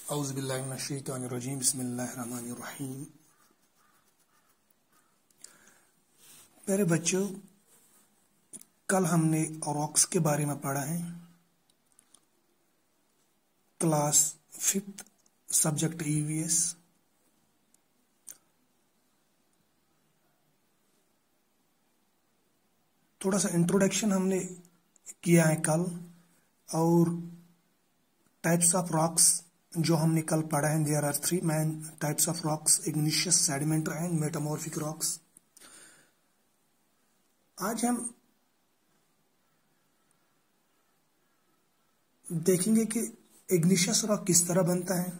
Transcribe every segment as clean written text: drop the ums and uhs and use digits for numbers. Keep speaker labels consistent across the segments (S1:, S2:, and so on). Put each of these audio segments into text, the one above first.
S1: औज़ुबिल्लाहिमिनश्शैतानिर्रजीम बिस्मिल्लाहिर्रहमानिर्रहीम। मेरे बच्चों, कल हमने रॉक्स के बारे में पढ़ा है। Class 5th subject EVS. थोड़ा सा इंट्रोडक्शन हमने किया है कल, और टाइप्स ऑफ रॉक्स जो हमने कल पढ़ा है। There are 3 main types of rocks: igneous, sedimentary and metamorphic rocks. आज हम देखेंगे कि इग्निशियस रॉक किस तरह बनता है।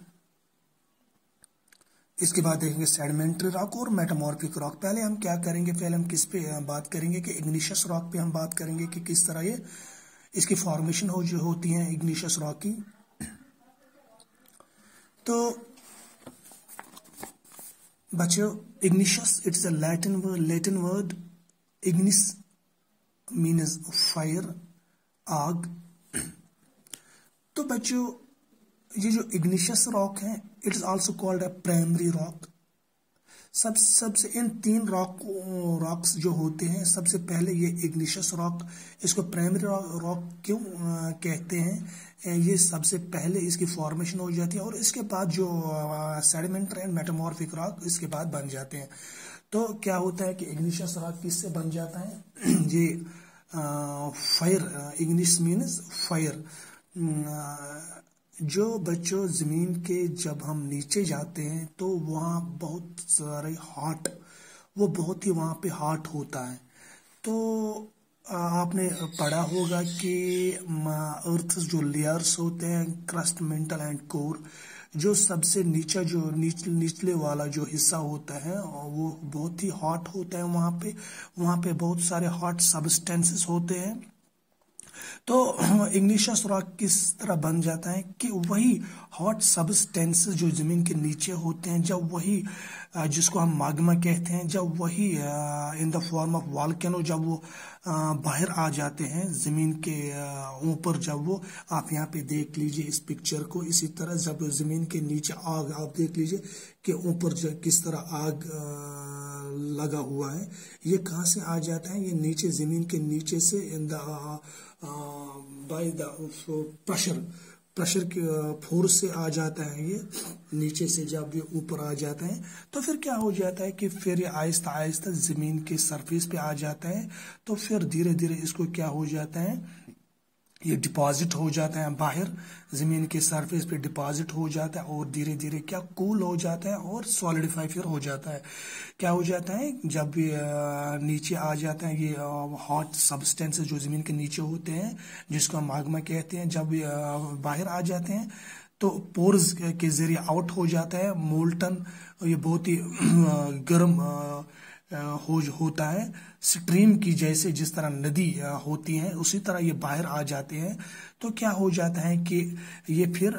S1: इसके बाद देखेंगे सेडिमेंटरी रॉक और मेटामॉर्फिक रॉक। पहले हम क्या करेंगे, पहले हम किस पे बात करेंगे कि इग्निशियस रॉक पे हम बात करेंगे कि किस तरह ये इसकी फॉर्मेशन जो होती है इग्निशियस रॉक की। तो बच्चों, igneous it's a Latin word. Ignis means fire, आग। तो बच्चों, ये जो इग्निशियस रॉक है it is also called a primary rock. सबसे इन 3 रॉक्स जो होते हैं, सबसे पहले ये इग्निशियस रॉक, इसको प्राइमरी रॉक क्यों कहते हैं, ये सबसे पहले इसकी फॉर्मेशन हो जाती है, और इसके बाद जो सेडिमेंटरी एंड मेटामॉर्फिक रॉक इसके बाद बन जाते हैं। तो क्या होता है कि इग्निशियस रॉक किससे बन जाता है ये फायर, इग्निस मीन्स फायर। जो बच्चों ज़मीन के जब हम नीचे जाते हैं तो वहाँ बहुत सारे बहुत ही वहाँ पे हॉट होता है। तो आपने पढ़ा होगा कि अर्थ जो लेयर्स होते हैं, क्रस्ट, मेंटल एंड कोर, जो सबसे नीचे जो निचले वाला जो हिस्सा होता है वो बहुत ही हॉट होता है। वहाँ पे बहुत सारे हॉट सब्सटेंसेस होते हैं। तो इग्निशियस रॉक किस तरह बन जाता है कि वही हॉट सब्सटेंसेस जो जमीन के नीचे होते हैं, जब वही जिसको हम मैग्मा कहते हैं, जब वही in the form of volcano जब वो बाहर आ जाते हैं जमीन के ऊपर, जब वो आप यहाँ पे देख लीजिए इस पिक्चर को, इसी तरह जब जमीन के नीचे आग आप देख लीजिए कि ऊपर किस तरह आग लगा हुआ है। ये कहाँ से आ जाता है, ये नीचे जमीन के नीचे से in the by the pressure के फोर्स से आ जाता है। ये नीचे से जब ये ऊपर आ जाता है तो फिर क्या हो जाता है कि फिर ये आहिस्ता आहिस्ता जमीन के सरफेस पे आ जाता है। तो फिर धीरे धीरे इसको क्या हो जाता है, ये डिपॉजिट हो जाता है बाहर, जमीन के सरफेस पे डिपॉजिट हो जाता है, और धीरे धीरे क्या कूल हो जाता है और सॉलिडिफाई फिर हो जाता है। क्या हो जाता है, जब ये नीचे आ जाता है, ये हॉट सब्सटेंसेस जो जमीन के नीचे होते हैं जिसको हम मैग्मा कहते हैं, जब बाहर आ जाते हैं तो पोर्स के जरिए आउट हो जाता है मोल्टन। ये बहुत ही गर्म होता है, स्ट्रीम की जैसे, जिस तरह नदी होती है उसी तरह ये बाहर आ जाते हैं। तो क्या हो जाता है कि ये फिर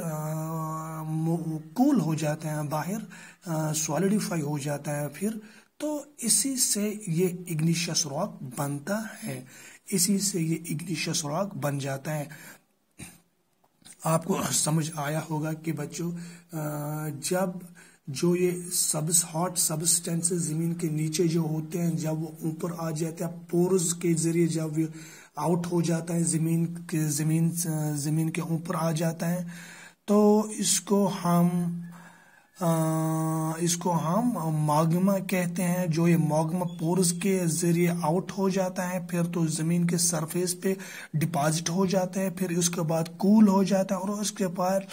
S1: कूल हो जाते हैं बाहर, सॉलिडिफाई हो जाता है फिर। तो इसी से ये इग्निशियस रॉक बनता है, इसी से ये इग्निशियस रॉक बन जाता है। आपको समझ आया होगा कि बच्चों, जब जो ये हॉट सब्सटेंसेस जमीन के नीचे जो होते हैं, जब वो ऊपर आ जाते हैं पोर्स के जरिए, जब ये आउट हो जाता है जमीन के ऊपर आ जाता है, तो इसको हम मैग्मा कहते हैं। जो ये मैग्मा पोर्स के जरिए आउट हो जाता है, फिर तो जमीन के सरफेस पे डिपॉजिट हो जाता है, फिर उसके बाद कूल हो जाता है, और उसके बाद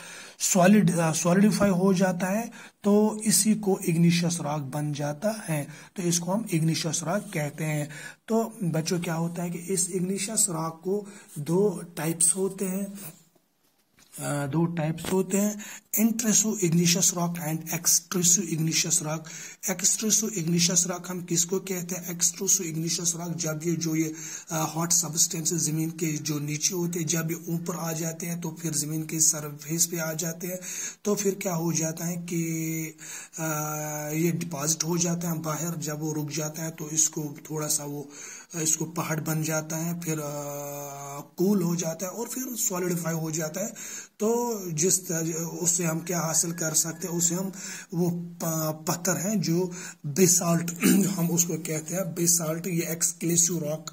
S1: सॉलिडिफाई हो जाता है। तो इसी को इग्निशियस रॉक बन जाता है। तो इसको हम इग्निशियस रॉक कहते हैं। तो बच्चों, क्या होता है कि इस इग्निशियस रॉक को 2 टाइप्स होते हैं, intrusive igneous rock and extrusive igneous rock. Extrusive igneous rock हम किसको कहते हैं, एक्सट्रूसिव इग्निशियस रॉक जब ये हॉट सब्सटेंसेस जमीन के जो नीचे होते हैं, जब ये ऊपर आ जाते हैं तो फिर जमीन के सरफेस पे आ जाते हैं, तो फिर क्या हो जाता है कि ये डिपॉजिट हो जाता है बाहर। जब वो रुक जाता है तो इसको थोड़ा सा वो इसको पहाड़ बन जाता है, फिर कूल हो जाता है और फिर सॉलिडिफाई हो जाता है। तो उससे हम क्या हासिल कर सकते हैं, उससे हम वो पत्थर हैं जो बेसाल्ट हम उसको कहते हैं बेसाल्ट, ये एक्सक्लेसिव रॉक,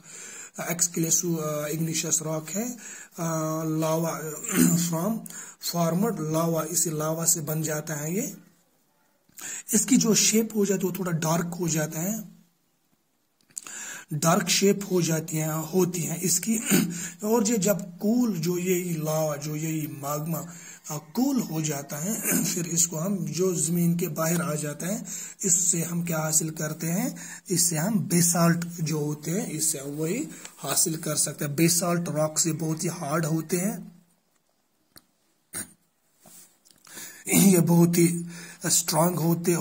S1: एक्सक्लेसिव इग्निशियस रॉक है, लावा फ्रॉम फॉर्मड लावा, इसी लावा से बन जाता है ये। इसकी जो शेप हो जाती है वो थोड़ा डार्क हो जाता है, डार्क शेप हो जाती हैं होती हैं इसकी। और ये जब कूल, जो यही लावा, जो यही माग्मा कूल हो जाता है, फिर इसको हम जो जमीन के बाहर आ जाता है, इससे हम क्या हासिल करते हैं, इससे हम बेसाल्ट जो होते हैं, इससे हम वही हासिल कर सकते हैं। बेसाल्ट रॉक से बहुत ही हार्ड होते हैं, ये बहुत ही स्ट्रांग होते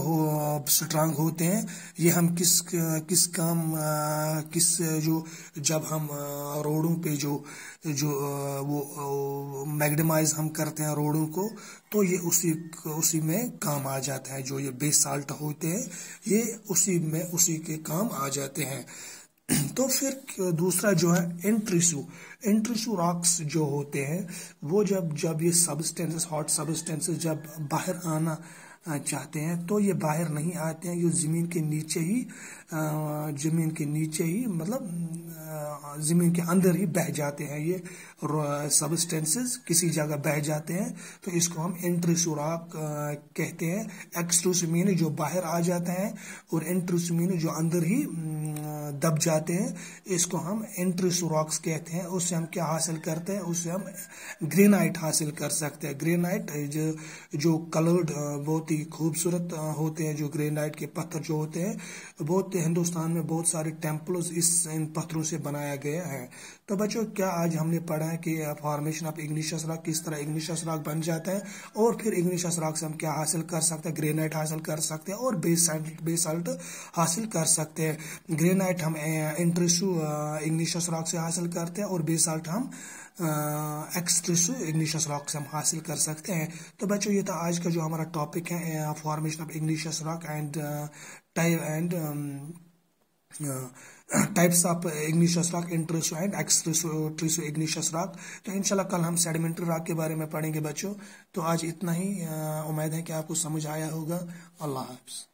S1: हैं। ये हम किस काम किस जो जब हम रोडों पे जो जो वो मैग्नेमाइज हम करते हैं रोडों को, तो ये उसी में काम आ जाता है। जो ये बेसाल्ट होते हैं ये उसी के काम आ जाते हैं। तो फिर दूसरा जो है इंट्रूसिव रॉक्स जो होते हैं, वो जब ये सब्सटेंसेस, हॉट सब्सटेंसेस जब बाहर आना चाहते हैं तो ये बाहर नहीं आते हैं, ये जमीन के नीचे ही मतलब जमीन के अंदर ही बह जाते हैं। ये सब्सटेंसेस किसी जगह बह जाते हैं, तो इसको हम इंट्रूसिव रॉक कहते हैं। एक्सट्रूसिव मीन जो बाहर आ जाते हैं, और इंट्रूसिव मीन जो अंदर ही दब जाते हैं, इसको हम इंट्रूसिव रॉक्स कहते हैं। उससे हम क्या हासिल करते हैं, उससे हम ग्रेनाइट हासिल कर सकते हैं। ग्रेनाइट जो कलर्ड बहुत ही खूबसूरत होते हैं, जो ग्रेनाइट के पत्थर जो होते हैं, बहुत हिंदुस्तान में बहुत सारे टेम्पल्स इन पत्थरों से बनाया गया है। तो बच्चों, क्या आज हमने पढ़ा है कि फॉर्मेशन ऑफ इग्निशियस रॉक, किस तरह इग्निशियस रॉक बन जाता है, और फिर इग्निशियस रॉक से हम क्या हासिल कर सकते हैं, ग्रेनाइट हासिल कर सकते हैं और बेसाल्ट हासिल कर सकते हैं। ग्रेनाइट हम इंट्रूसिव इग्निशियस रॉक से हासिल करते हैं, और बेसाल्ट हम एक्सट्रूसिव इग्निशियस रॉक से हम हासिल कर सकते हैं। तो बच्चों, ये था आज का जो हमारा टॉपिक है, formation of igneous rock and types of igneous rock, intrusive and extrusive igneous rock. तो इंशाल्लाह कल हम सेडिमेंट्री रॉक के बारे में पढ़ेंगे बच्चों। तो आज इतना ही, उम्मीद है कि आपको समझ आया होगा। अल्लाह हाफ़िज़।